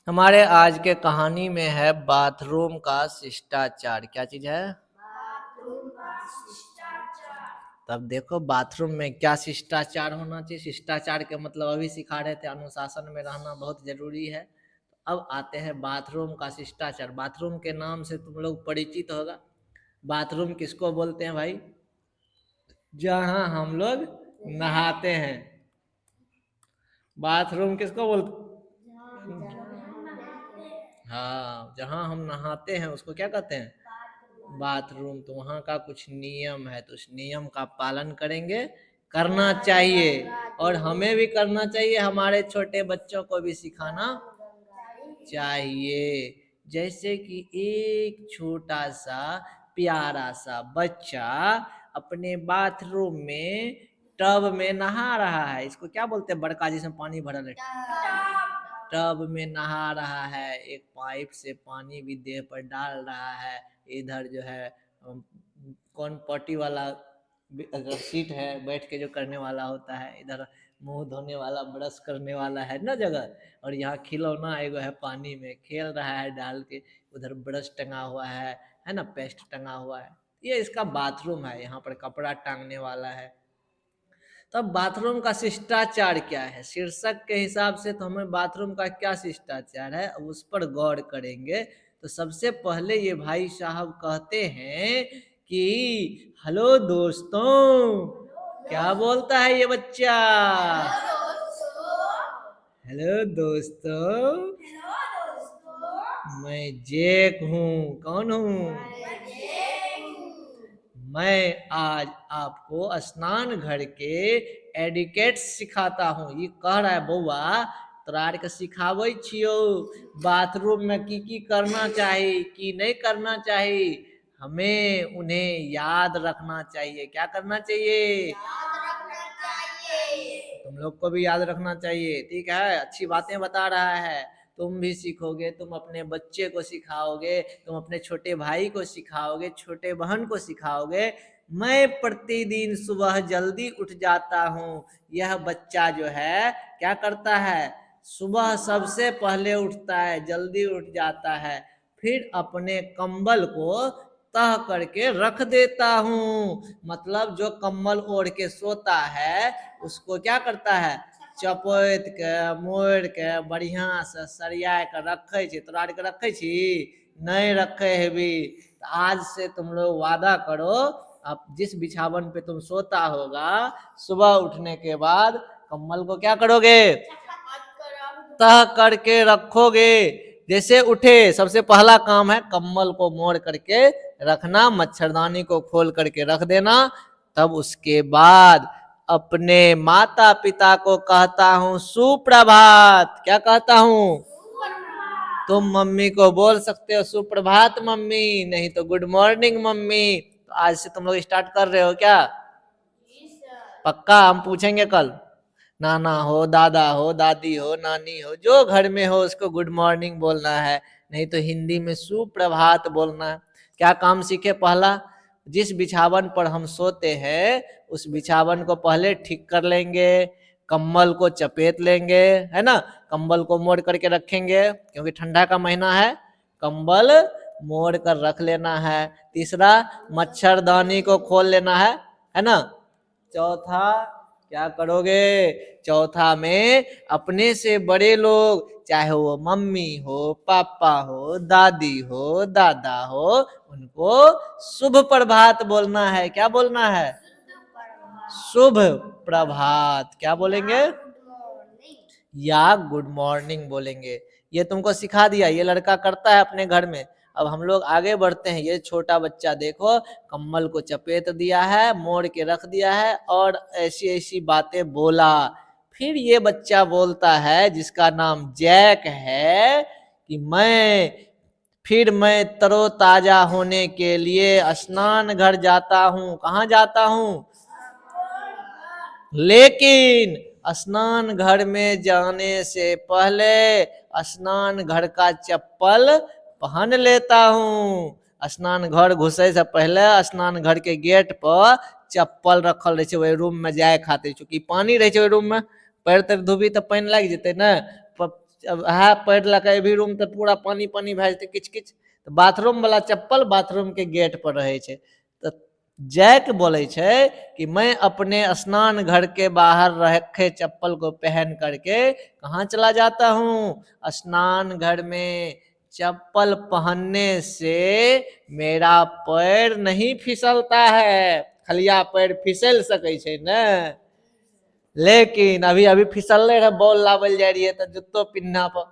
हमारे आज के कहानी में है बाथरूम का शिष्टाचार। क्या चीज है? बाथरूम का शिष्टाचार। तब देखो बाथरूम में क्या शिष्टाचार होना चाहिए। शिष्टाचार के मतलब अभी सिखा रहे थे, अनुशासन में रहना बहुत जरूरी है। अब आते हैं बाथरूम का शिष्टाचार। बाथरूम के नाम से तुम लोग परिचित होगा। बाथरूम किसको बोलते हैं भाई? जहां हम लोग नहाते हैं। बाथरूम किसको बोलते? हाँ, जहाँ हम नहाते हैं उसको क्या कहते हैं? बाथरूम। तो वहाँ का कुछ नियम है, तो उस नियम का पालन करेंगे, करना चाहिए। और हमें भी करना चाहिए, हमारे छोटे बच्चों को भी सिखाना चाहिए। जैसे कि एक छोटा सा प्यारा सा बच्चा अपने बाथरूम में टब में नहा रहा है। इसको क्या बोलते हैं? बड़का जिसमें पानी भरल है, टब में नहा रहा है। एक पाइप से पानी भी देह पर डाल रहा है। इधर जो है कौन पॉटी वाला अगर सीट है, बैठ के जो करने वाला होता है। इधर मुंह धोने वाला, ब्रश करने वाला है ना जगह। और यहाँ खिलौना एगो है, पानी में खेल रहा है डाल के। उधर ब्रश टंगा हुआ है ना, पेस्ट टंगा हुआ है। ये इसका बाथरूम है। यहाँ पर कपड़ा टांगने वाला है। तब बाथरूम का शिष्टाचार क्या है? शीर्षक के हिसाब से तो हमें बाथरूम का क्या शिष्टाचार है, अब उस पर गौर करेंगे। तो सबसे पहले ये भाई साहब कहते हैं कि हेलो दोस्तों। क्या बोलता है ये बच्चा? हेलो दोस्तों, मैं जैक हूँ। कौन हूँ? मैं आज आपको स्नान घर के एडिकेट सिखाता हूँ। ये कह रहा है बउआ तोरा के सिखावे छियो बाथरूम में की करना चाहिए, की नहीं करना चाहिए। हमें उन्हें याद रखना चाहिए। क्या करना चाहिए? तुम लोग को भी याद रखना चाहिए। ठीक है, अच्छी बातें बता रहा है। तुम भी सीखोगे, तुम अपने बच्चे को सिखाओगे, तुम अपने छोटे भाई को सिखाओगे, छोटे बहन को सिखाओगे। मैं प्रतिदिन सुबह जल्दी उठ जाता हूँ। यह बच्चा जो है क्या करता है? सुबह सबसे पहले उठता है, जल्दी उठ जाता है। फिर अपने कंबल को तह करके रख देता हूँ। मतलब जो कंबल ओढ़ के सोता है उसको क्या करता है? चपोत के मोड़ के बढ़िया से सरिया के रखे छी। तोरा के रखे छी? नहीं रखे है भी। आज से तुम लोग वादा करो, अब जिस बिछावन पे तुम सोता होगा, सुबह उठने के बाद कम्बल को क्या करोगे? तह करके रखोगे। जैसे उठे सबसे पहला काम है कम्बल को मोड़ करके रखना, मच्छरदानी को खोल करके रख देना। तब उसके बाद अपने माता पिता को कहता हूँ सुप्रभात। क्या कहता हूँ? तुम मम्मी को बोल सकते हो सुप्रभात मम्मी, नहीं तो गुड मॉर्निंग मम्मी। तो आज से तुम लोग स्टार्ट कर रहे हो क्या? पक्का? हम पूछेंगे कल। नाना हो, दादा हो, दादी हो, नानी हो, जो घर में हो उसको गुड मॉर्निंग बोलना है, नहीं तो हिंदी में सुप्रभात बोलना है। क्या काम सीखे? पहला, जिस बिछावन पर हम सोते हैं उस बिछावन को पहले ठीक कर लेंगे, कंबल को चपेट लेंगे, है ना। कंबल को मोड़ करके रखेंगे क्योंकि ठंडा का महीना है। कंबल मोड़ कर रख लेना है। तीसरा, मच्छरदानी को खोल लेना है ना। चौथा क्या करोगे? चौथा में अपने से बड़े लोग, चाहे वो मम्मी हो, पापा हो, दादी हो, दादा हो, उनको शुभ प्रभात बोलना है। क्या बोलना है? शुभ प्रभात। क्या बोलेंगे? या गुड मॉर्निंग बोलेंगे। ये तुमको सिखा दिया, ये लड़का करता है अपने घर में। अब हम लोग आगे बढ़ते हैं। ये छोटा बच्चा देखो कम्बल को चपेट दिया है, मोड़ के रख दिया है और ऐसी ऐसी बातें बोला। फिर ये बच्चा बोलता है जिसका नाम जैक है कि मैं तरोताजा होने के लिए स्नान घर जाता हूँ। कहाँ जाता हूँ? लेकिन स्नान घर में जाने से पहले स्नान घर का चप्पल पहन लेता हूँ। स्नान घर घुसे से पहले स्नान घर के गेट पर चप्पल रखल रहे, वही रूम में जाए खातिर। चूंकि पानी रहे रूम में, पैर तर धोबी तो पानी लग जेते ना। अब है पैर लगा भी रूम तो पूरा पानी पानी भए जेतै किच किच, तो बाथरूम वाला चप्पल बाथरूम के गेट पर रहे छै। तो जैक बोले छै कि मैं अपने स्नान घर के बाहर रखे चप्पल को पहन करके कहाँ चला जाता हूँ, स्नान घर में। चप्पल पहनने से मेरा पैर नहीं फिसलता है, खलिया पैर फिसल सकै छै ने, लेकिन अभी अभी फिसलले रहे बॉल लावल जाय रहिए तो जूतो पिन्हा पर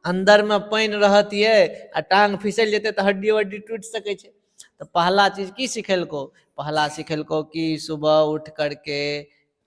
अंदर में पानी रहतिये आ टांग फिसल जेते तो हड्डी वड्डी टूट सके छै। तो पहला चीज की सिखेलको, पहला सिखेलको कि सुबह उठ करके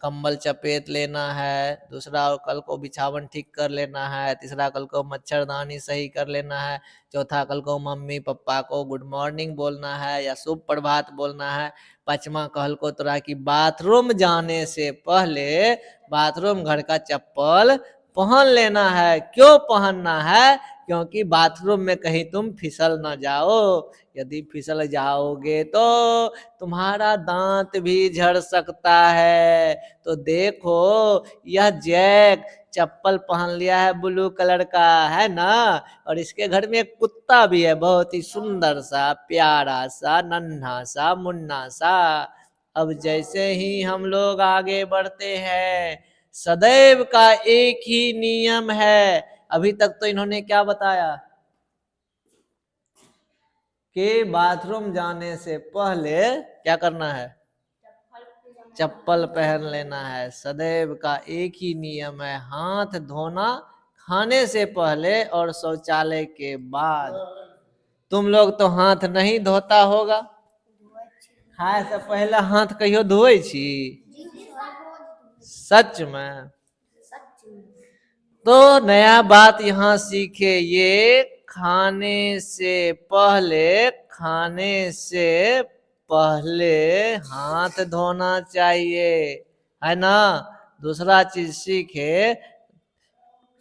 कंबल चपेट लेना है, दूसरा कल को बिछावन ठीक कर लेना है, तीसरा कल को मच्छरदानी सही कर लेना है, चौथा कल को मम्मी पापा को गुड मॉर्निंग बोलना है या शुभ प्रभात बोलना है, पांचवा कहल को तोरा कि बाथरूम जाने से पहले बाथरूम घर का चप्पल पहन लेना है। क्यों पहनना है? क्योंकि बाथरूम में कहीं तुम फिसल ना जाओ, यदि फिसल जाओगे तो तुम्हारा दांत भी झड़ सकता है। तो देखो यह जैक चप्पल पहन लिया है ब्लू कलर का, है ना, और इसके घर में एक कुत्ता भी है, बहुत ही सुंदर सा प्यारा सा नन्हा सा मुन्ना सा। अब जैसे ही हम लोग आगे बढ़ते हैं, सदैव का एक ही नियम है। अभी तक तो इन्होंने क्या बताया कि बाथरूम जाने से पहले क्या करना है, चप्पल पहन लेना है। सदैव का एक ही नियम है, हाथ धोना खाने से पहले और शौचालय के बाद। तुम लोग तो हाथ नहीं धोता होगा, खाए से पहले हाथ कहियो धोए छी? सच में? तो नया बात यहाँ सीखे, ये खाने से पहले हाथ धोना चाहिए, है ना। दूसरा चीज सीखे,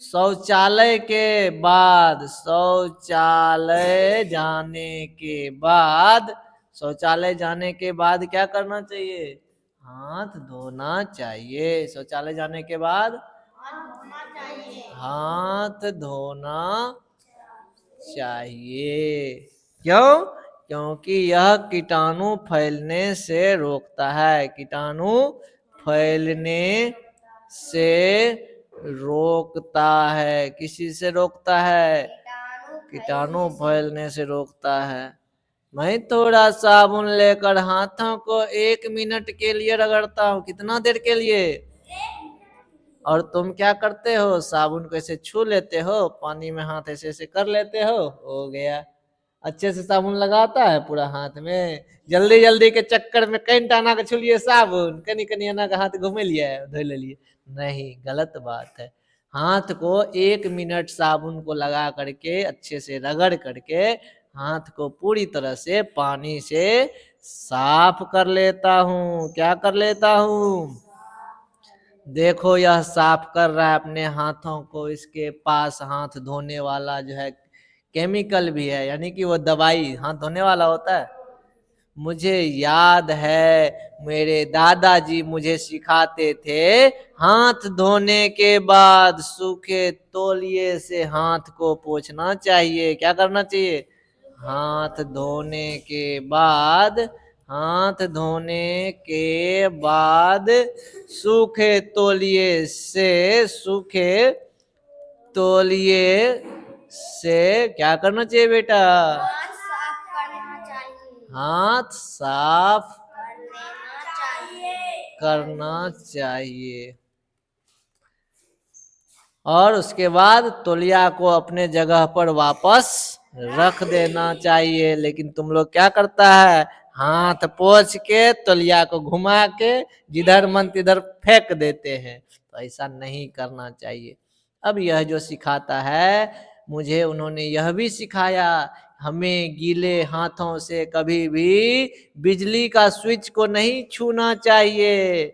शौचालय जाने के बाद क्या करना चाहिए, हाथ धोना चाहिए। शौचालय जाने के बाद हाथ धोना चाहिए। क्यों? क्योंकि यह कीटाणु फैलने से रोकता है, कीटाणु फैलने से रोकता है। किसी से रोकता है? कीटाणु फैलने से रोकता है। मैं थोड़ा साबुन लेकर हाथों को 1 मिनट के लिए रगड़ता हूँ। कितना देर के लिए? और तुम क्या करते हो, साबुन को ऐसे छू लेते हो, पानी में हाथ ऐसे ऐसे कर लेते हो गया। अच्छे से साबुन लगाता है पूरा हाथ में, जल्दी जल्दी के चक्कर में कहीं टाना के छुलिए साबुन, कनी कनी आना का हाथ घूमे लिए धो ले लिए, नहीं, गलत बात है। हाथ को 1 मिनट साबुन को लगा करके अच्छे से रगड़ करके हाथ को पूरी तरह से पानी से साफ कर लेता हूँ। क्या कर लेता हूँ? देखो यह साफ कर रहा है अपने हाथों को, इसके पास हाथ धोने वाला जो है केमिकल भी है, यानी कि वो दवाई हाथ धोने वाला होता है। मुझे याद है मेरे दादाजी मुझे सिखाते थे, हाथ धोने के बाद सूखे तौलिए से हाथ को पोंछना चाहिए। क्या करना चाहिए? हाथ धोने के बाद सूखे तौलिए से क्या करना चाहिए बेटा? हाथ साफ करना चाहिए। और उसके बाद तौलिया को अपने जगह पर वापस रख देना चाहिए। लेकिन तुम लोग क्या करता है, हाथ पोंछ के तौलिया को घुमा के जिधर मन तिधर फेंक देते हैं। तो ऐसा नहीं करना चाहिए। अब यह जो सिखाता है, मुझे उन्होंने यह भी सिखाया, हमें गीले हाथों से कभी भी बिजली का स्विच को नहीं छूना चाहिए।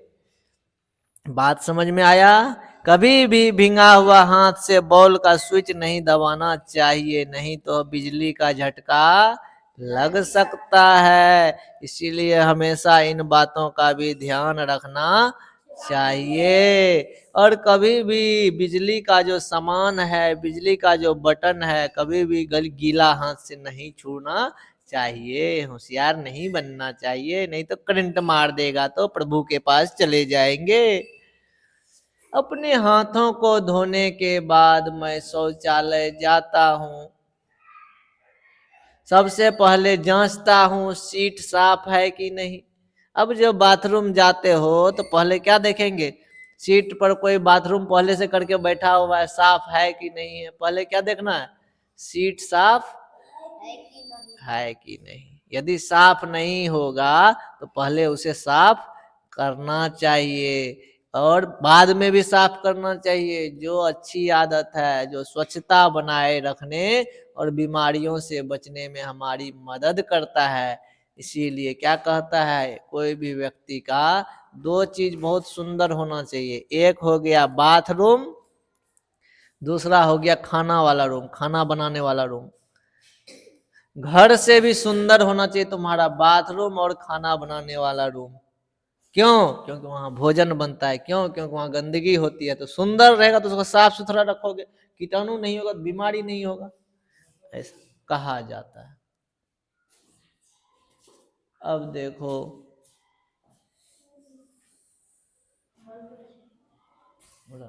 बात समझ में आया? कभी भी भींगा हुआ हाथ से बॉल का स्विच नहीं दबाना चाहिए, नहीं तो बिजली का झटका लग सकता है। इसीलिए हमेशा इन बातों का भी ध्यान रखना चाहिए। और कभी भी बिजली का जो सामान है, बिजली का जो बटन है, कभी भी गीला हाथ से नहीं छूना चाहिए। होशियार नहीं बनना चाहिए, नहीं तो करंट मार देगा तो प्रभु के पास चले जाएंगे। अपने हाथों को धोने के बाद मैं शौचालय जाता हूँ। सबसे पहले जांचता हूँ सीट साफ है कि नहीं। अब जब बाथरूम जाते हो तो पहले क्या देखेंगे, सीट पर कोई बाथरूम पहले से करके बैठा हुआ है, साफ है कि नहीं है। पहले क्या देखना है, सीट साफ है कि नहीं। यदि साफ नहीं होगा तो पहले उसे साफ करना चाहिए और बाद में भी साफ करना चाहिए। जो अच्छी आदत है, जो स्वच्छता बनाए रखने और बीमारियों से बचने में हमारी मदद करता है। इसीलिए क्या कहता है, कोई भी व्यक्ति का दो चीज बहुत सुंदर होना चाहिए। एक हो गया बाथरूम, दूसरा हो गया खाना वाला रूम, खाना बनाने वाला रूम। घर से भी सुंदर होना चाहिए तुम्हारा बाथरूम और खाना बनाने वाला रूम। क्यों? क्योंकि वहां भोजन बनता है। क्यों? क्योंकि वहां गंदगी होती है। तो सुंदर रहेगा तो उसको साफ सुथरा रखोगे, कीटाणु नहीं होगा, बीमारी नहीं होगा, ऐसा कहा जाता है। अब देखो, बोला